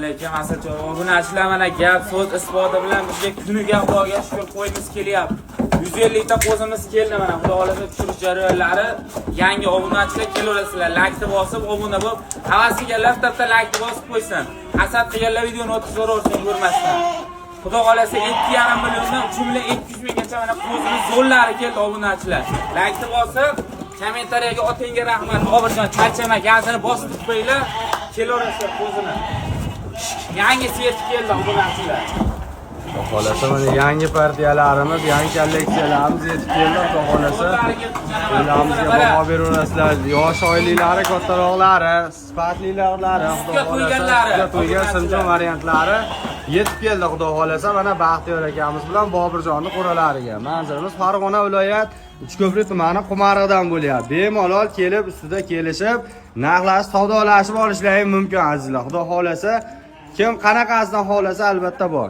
alaykum. Asadjon, obunachilar mana gap so'z isboti bilan bizga kuniga Xudoga shukr qo'yimiz kelyapti. 150 ta qo'zimiz keldi mana. Xudo xolasa tushirish jarayonlari yangi obunachilar kelaverasizlar. Like bosib, obuna bo'lib, havas qilganlar bitta like bosib qo'ysin. Asad qilganlar videoni 30 o'rsin ko'rmasdan. Xudo xolasa 2,5 milliondan 3 million 200 minggacha mana qo'zimiz zo'llari keldi obunachilar. Like bosib, kommentariyaga otingga rahmat. Obirjon charchama gazini bosib qo'yinglar. Kelaverasizlar qo'zini. Yangi svet keldi obunachilar. Xohlasa mana yangi partiyalarimiz, yangi kolleksiyalarimiz yetib keldi. Xohlasa o'zlarimizga baho beraverasizlar. Yosh oilalari, kattaroqlari, sifatlilari, xudo xohlasa to'ygan simjon variantlari yetib keldi. Xudo xohlasa mana Baxtiyor akamiz bilan Bobirjonning qo'ralariga. Manzilimiz Farg'ona viloyat Uchko'prik tumani Qumariqdan bo'lyapti. Bemalol kelib ustida kelishib, narxlash, savdolashib olishlari mumkin azizlar. Xudo xohlasa kim qanaqasidan xohlasa albatta bor.